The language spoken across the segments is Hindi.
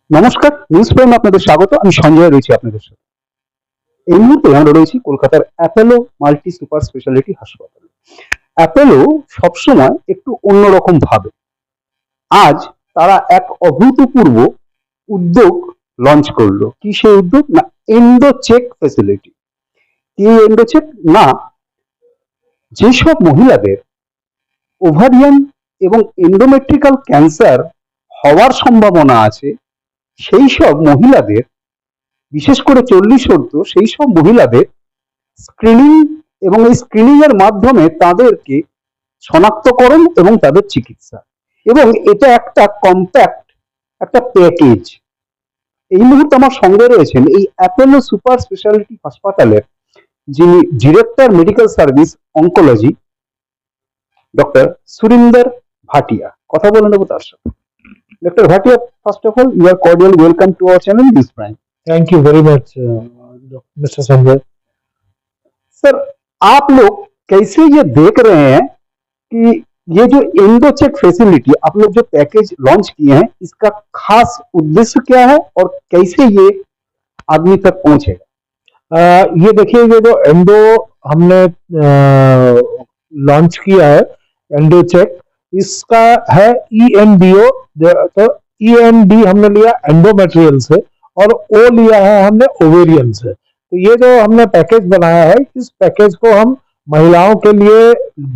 নমস্কার, নিউজ প্রাইমে আপনাদের স্বাগত। আমি সঞ্জয় রয়েছি আপনাদের সাথে। এই মুহূর্তে আমরা রয়েছি কলকাতার অ্যাপোলো মাল্টি সুপার স্পেশালিটি হাসপাতালে। অ্যাপোলো সবসময় একটু অন্যরকম ভাবে আজ তারা এক অভূতপূর্ব উদ্যোগ লঞ্চ করলো। কি সেই উদ্যোগ? না, এন্ডো চেক ফেসিলিটি। কি এন্ডো চেক? না, যেসব মহিলাদের ওভারিয়ান এবং এন্ডোমেট্রিক্যাল ক্যান্সার হওয়ার সম্ভাবনা আছে, সেই সব মহিলাদের, বিশেষ করে 40 ঊর্ধ্ব সেই সব মহিলাদের স্ক্রিনিং, এবং এই স্ক্রিনিং এর মাধ্যমে তাদেরকে শনাক্তকরণ এবং তাদের চিকিৎসা, এবং এটা একটা কম্প্যাক্ট একটা প্যাকেজ। এই মুহূর্তে আমার সঙ্গে রয়েছেন এই অ্যাপোলো সুপার স্পেশালিটি হাসপাতালের যিনি director medical service oncology, doctor Surinder Bhatia. কথা বলে নেবো তার সাথে। Doctor Bhatia, first of all you are cordial welcome to our channel news prime. Thank you very much mister Sanjay. Sir, आप लोग कैसे ये देख रहे हैं कि ये जो एंडोचेक फैसिलिटी आप लोग जो पैकेज लॉन्च किए हैं, इसका खास उद्देश्य क्या है और कैसे ये आदमी तक पहुंचेगा? ये देखिए, ये जो एंडो हमने लॉन्च किया है, एंडो चेक, इसका है ENDO। तो END हमने लिया एंडोमेट्रियल से और O लिया है हमने ओवेरियन से। तो ये जो हमने पैकेज बनाया है, इस पैकेज को हम महिलाओं के लिए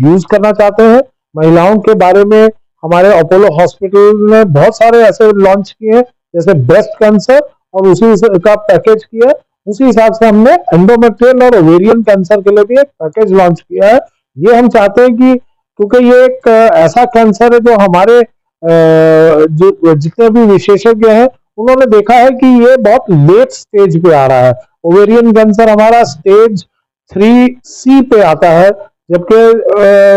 यूज करना चाहते हैं। महिलाओं के बारे में हमारे अपोलो हॉस्पिटल ने बहुत सारे ऐसे लॉन्च किए हैं, जैसे ब्रेस्ट कैंसर, और उसी का पैकेज किया है। उसी हिसाब से हमने एंडोमेट्रियल और ओवेरियन कैंसर के लिए भी एक पैकेज लॉन्च किया है। ये हम चाहते हैं कि क्योंकि ये एक ऐसा कैंसर है जो हमारे जो जितने भी विशेषज्ञ हैं उन्होंने देखा है कि ये बहुत लेट स्टेज पे आ रहा है। ओवेरियन कैंसर हमारा स्टेज 3C पे आता है, जबकि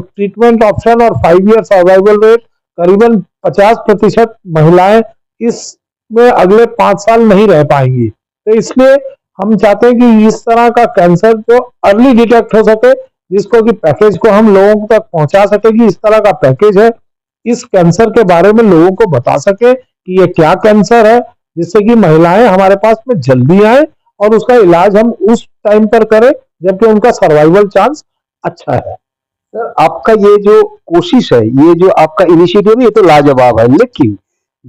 ट्रीटमेंट ऑप्शन और 5 ईयर सर्वाइवल रेट करीबन 50% महिलाएं इसमें अगले 5 साल नहीं रह पाएंगी। तो इसलिए हम चाहते हैं कि इस तरह का कैंसर जो अर्ली डिटेक्ट हो सके, जिसको कि पैकेज को हम लोगों तक पहुंचा सके कि इस तरह का पैकेज है, इस कैंसर के बारे में लोगों को बता सके कि ये क्या कैंसर है, जिससे कि महिलाएं हमारे पास में जल्दी आए और उसका इलाज हम उस टाइम पर करें जबकि उनका सर्वाइवल चांस अच्छा है। सर, आपका ये जो कोशिश है, ये जो आपका इनिशिएटिव है, ये तो लाजवाब है, लेकिन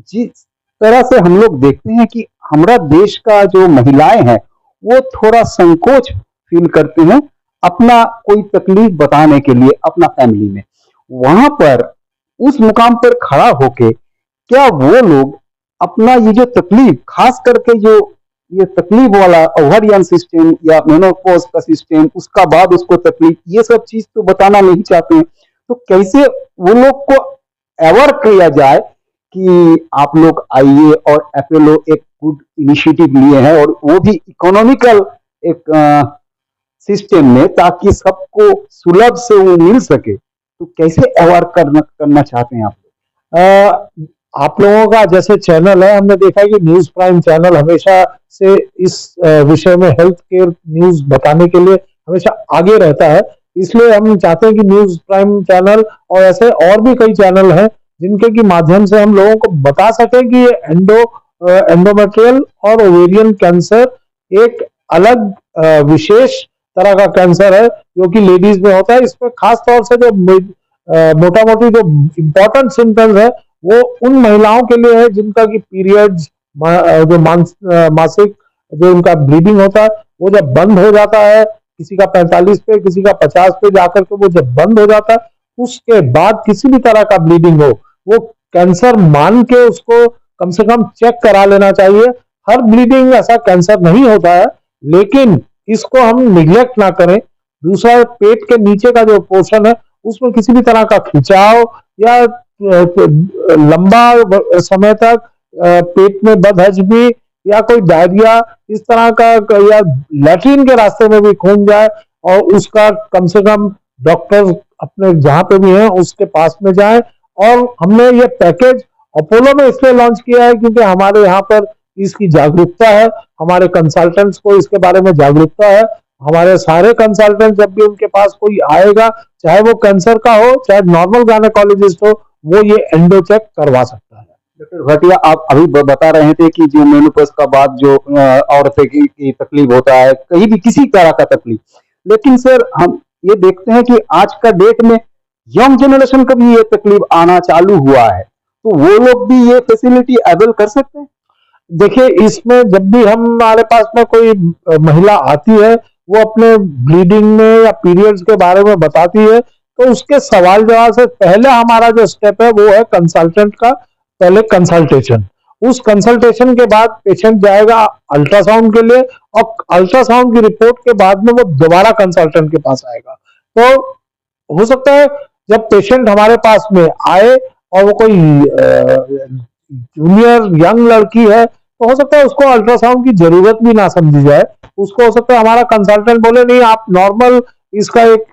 जिस तरह से हम लोग देखते हैं कि हमारा देश का जो महिलाएं हैं वो थोड़ा संकोच फील करते हैं अपना कोई तकलीफ बताने के लिए अपना फैमिली में, वहां पर उस मुकाम पर खड़ा होके क्या वो लोग अपना ये जो तकलीफ, खास करके जो ये तकलीफ वाला ओवरियन सिस्टम या मेनोपॉज का सिस्टम, उसका बाद उसको तकलीफ, ये सब चीज तो बताना नहीं चाहते हैं, तो कैसे वो लोग को अवेयर किया जाए कि आप लोग आइए और अपोलो एक गुड इनिशिएटिव लिए हैं और वो भी इकोनॉमिकल एक सिस्टम में, ताकि सबको सुलभ से वो मिल सके। तो कैसे अवेयर करना चाहते हैं आप लोग? आप लोगों का जैसे चैनल है, हमने देखा है कि न्यूज प्राइम चैनल हमेशा से इस विषय में हेल्थ केयर न्यूज बताने के लिए हमेशा आगे रहता है। इसलिए हम चाहते हैं कि न्यूज प्राइम चैनल और ऐसे और भी कई चैनल हैं जिनके की माध्यम से हम लोगों को बता सके कि ये एंडोमेट्रियल और ओवेरियन कैंसर एक अलग विशेष तरह का कैंसर है जो कि लेडीज में होता है। इसमें खास तौर से जो मोटा मोटी जो इम्पोर्टेंट सिम्टम्स है वो उन महिलाओं के लिए है जिनका कि पीरियड्स, जो मासिक जो उनका ब्लीडिंग होता है वो जब बंद हो जाता है, किसी का 45 पे, किसी का 50 पे जाकर के वो जब बंद हो जाता है, उसके बाद किसी भी तरह का ब्लीडिंग हो, वो कैंसर मान के उसको कम से कम चेक करा लेना चाहिए। हर ब्लीडिंग ऐसा कैंसर नहीं होता है, लेकिन इसको हम निग्लेक्ट ना करें। दूसरा, पेट के नीचे का जो पोर्शन है उसमें किसी भी तरह का खिंचाव या लंबा समय तक पेट में बदहजमी या कोई डायरिया इस तरह का, या लैट्रिन के रास्ते में भी खून जाए, और उसका कम से कम डॉक्टर अपने जहां पे भी हैं उसके पास में जाए। और हमने ये पैकेज अपोलो में इसलिए लॉन्च किया है क्योंकि हमारे यहाँ पर इसकी जागरूकता है, हमारे कंसल्टेंट्स को इसके बारे में जागरूकता है। हमारे सारे कंसल्टेंट जब भी उनके पास कोई आएगा, चाहे वो कैंसर का हो चाहे नॉर्मल गायनेकोलॉजिस्ट हो, वो ये एंडो चेक करवा सकता है। डॉक्टर भाटिया, आप अभी बता रहे थे कि जो मेनोपॉज का बाद जो औरतें की तकलीफ होता है, कहीं भी किसी तरह का तकलीफ, लेकिन सर हम ये देखते हैं कि आज का डेट में यंग जनरेशन को भी ये तकलीफ आना चालू हुआ है, तो वो लोग भी ये फैसिलिटी अवेल कर सकते हैं? देखिए, इसमें जब भी हमारे पास में कोई महिला आती है, वो अपने ब्लीडिंग में या पीरियड्स के बारे में बताती है, तो उसके सवाल जवाब से पहले हमारा जो स्टेप है वो है कंसल्टेंट का पहले कंसल्टेशन। उस कंसल्टेशन के बाद पेशेंट जाएगा अल्ट्रासाउंड के लिए, और अल्ट्रासाउंड की रिपोर्ट के बाद में वो दोबारा कंसल्टेंट के पास आएगा। तो हो सकता है जब पेशेंट हमारे पास में आए और वो कोई जूनियर यंग लड़की है, तो हो सकता है उसको अल्ट्रासाउंड की जरूरत भी ना समझी जाए। उसको हो सकता है हमारा कंसल्टेंट बोले नहीं, आप नॉर्मल इसका एक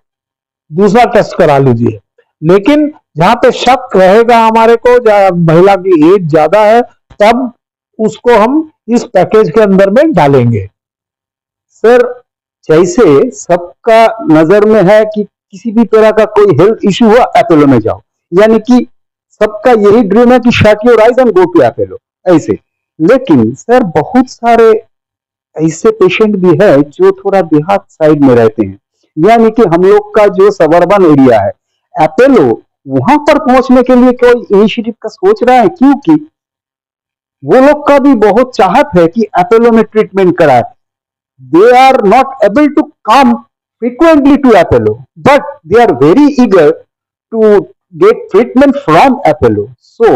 दूसरा टेस्ट करा लीजिए। लेकिन जहां पे शक रहेगा हमारे को, महिला की एज ज्यादा है, तब उसको हम इस पैकेज के अंदर में डालेंगे। सर, जैसे सबका नजर में है कि किसी भी तरह का कोई हेल्थ इशू हुआ अपोलो में जाओ, यानी कि सबका यही ड्रीम है कि shut your eyes and go to Apollo, ऐसे। लेकिन सर बहुत सारे ऐसे पेशेंट भी है जो थोड़ा देहात साइड में रहते हैं, यानी कि हम लोग का जो सबर्बन एरिया है, अपोलो वहां पर पहुंचने के लिए कोई इनिशिएटिव का सोच रहा है? क्योंकि वो लोग का भी बहुत चाहत है कि अपोलो में ट्रीटमेंट कराए। they are not able to come frequently to Apollo, but they are very eager to get treatment from Apollo. So,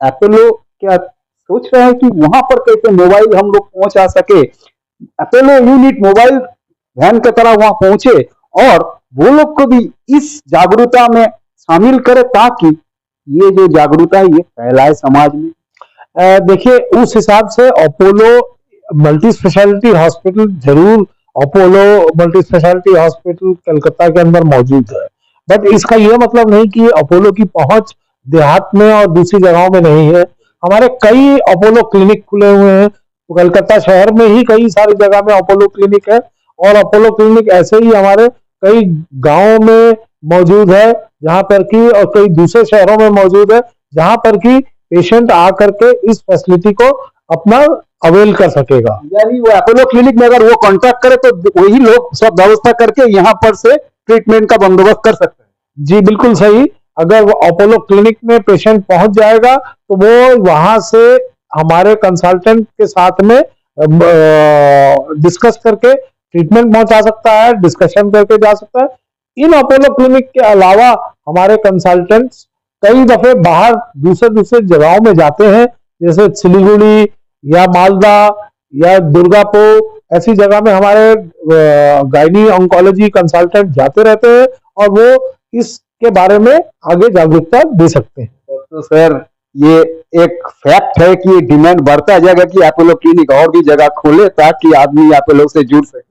Apollo क्या सोच रहे हैं कि वहां पर कैसे मोबाइल हम लोग पहुंचा सके, अपोलो यूनिट मोबाइल वैन की तरह वहां पहुंचे और वो लोग को भी इस जागरूकता में शामिल करे, ताकि ये जो जागरूकता है ये फैलाए समाज में। देखिए, उस हिसाब से अपोलो मल्टी स्पेशलिटी हॉस्पिटल जरूर, Apollo multi speciality hospital Calcutta के अंदर मौजूद है। बट इसका यह मतलब नहीं कि अपोलो की पहुंच देहात में और दूसरी जगहों में नहीं है। हमारे कई अपोलो क्लिनिक खुले हुए हैं, कलकत्ता शहर में ही कई सारी जगह में अपोलो क्लिनिक है, और अपोलो क्लिनिक ऐसे ही हमारे कई गांवों में मौजूद है, जहां पर कि, और कई दूसरे शहरों में मौजूद है, जहां पर कि पेशेंट आकर के इस फैसिलिटी को अपना अवेल कर सकेगा। यानी वो अपोलो क्लिनिक में अगर वो कांटेक्ट करे तो वही लोग सब व्यवस्था करके यहाँ पर से ट्रीटमेंट का बंदोबस्त कर सकते हैं। जी बिल्कुल सही। अगर वो अपोलो क्लिनिक में पेशेंट पहुंच जाएगा तो वो वहां से हमारे कंसल्टेंट के साथ में डिस्कस करके ट्रीटमेंट पहुंचा सकता है, डिस्कशन करके जा सकता है। इन अपोलो क्लिनिक के अलावा हमारे कंसल्टेंट्स कई दफे बाहर दूसरे दूसरे जगहों में जाते हैं, जैसे सिलीगुड़ी या मालदा या दुर्गापुर, ऐसी जगह में हमारे गायनी ऑन्कोलॉजी कंसल्टेंट जाते रहते हैं और वो इसके बारे में आगे जागरूकता दे सकते हैं। तो सर ये एक फैक्ट है कि ये डिमांड बढ़ता जाएगा कि अपोलो क्लिनिक और भी जगह खोले ताकि आदमी अपोलो से जुड़ सके।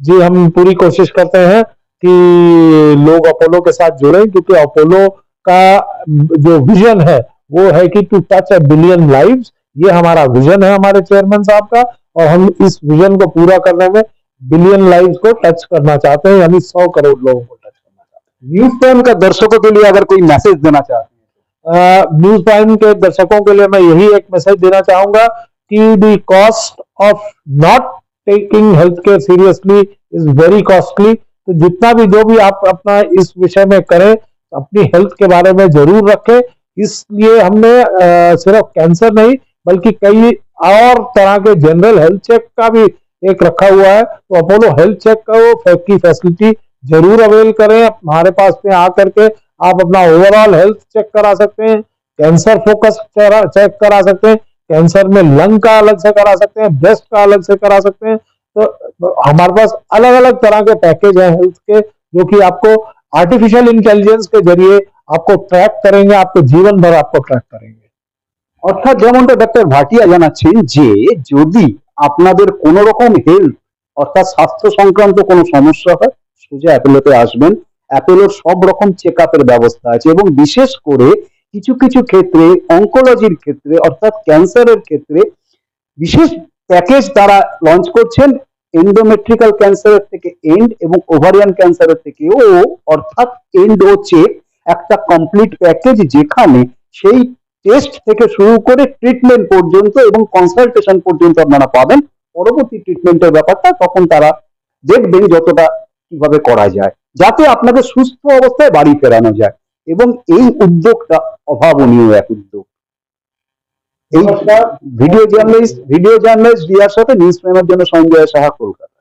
जी, हम पूरी कोशिश करते हैं कि लोग अपोलो के साथ जुड़ें, क्योंकि अपोलो का जो विजन है वो है कि to touch a billion lives. ये हमारा विजन है हमारे चेयरमैन साहब का, और हम इस विजन को पूरा करने में बिलियन लाइव्स को टच करना चाहते हैं, यानी 100 करोड़ लोगों को टच करना चाहते हैं। न्यूज प्राइम का दर्शकों के लिए अगर कोई मैसेज देना चाहते हैं? न्यूज प्राइम के दर्शकों के लिए मैं यही एक मैसेज देना चाहूंगा कि the cost of not taking health care seriously is very costly. तो जितना भी जो भी आप अपना इस विषय में करें, अपनी हेल्थ के बारे में जरूर रखें। इसलिए हमने सिर्फ कैंसर नहीं बल्कि कई और तरह के जनरल हेल्थ चेक का भी एक रखा हुआ है। तो अपोलो हेल्थ चेक की फैसिलिटी जरूर अवेल करें। हमारे पास में आकर के आप अपना ओवरऑल हेल्थ चेक करा सकते हैं, कैंसर फोकस चेक करा सकते हैं, कैंसर में लंग का अलग से करा सकते हैं, ब्रेस्ट का अलग से करा सकते हैं। तो हमारे पास अलग अलग तरह के पैकेज हैं हेल्थ के, जो कि आपको आर्टिफिशियल इंटेलिजेंस के जरिए आपको ट्रैक करेंगे, आपको जीवन भर आपको ट्रैक करेंगे। অর্থাৎ যেমনটা ডক্টর ভাটিয়া জানাচ্ছেন যে যদি আপনাদের কোন রকম হেলথ অর্থাৎ স্বাস্থ্য সংক্রান্ত কোনো সমস্যা হয়, সোজা অ্যাপোলোতে আসবেন। অ্যাপোলোর সব রকম চেক আপের ব্যবস্থা আছে এবং বিশেষ করে কিছু কিছু ক্ষেত্রে অঙ্কোলজির ক্ষেত্রে অর্থাৎ ক্যান্সারের ক্ষেত্রে বিশেষ প্যাকেজ তারা লঞ্চ করছেন। এন্ডোমেট্রিক্যাল ক্যান্সারের থেকে এন্ড এবং ওভারিয়ান ক্যান্সারের থেকেও, অর্থাৎ এন্ড ও চেক একটা কমপ্লিট প্যাকেজ, যেখানে সেই টেস্ট থেকে শুরু করে ট্রিটমেন্ট পর্যন্ত এবং কনসালটেশন পর্যন্ত আপনারা পাবেন। পরবর্তী ট্রিটমেন্টের ব্যাপারটা তখন তারা দেখবেন যতটা কিভাবে করা যায়, যাতে আপনাদের সুস্থ অবস্থায় বাড়ি ফেরানো যায়। এবং এই উদ্যোগটা অভাবনীয় এক উদ্যোগ। এই ভিডিও জার্নালিস্ট রিয়ার সাথে নিউজ প্রেমের জন্য সঞ্জয় সাহা, কলকাতা।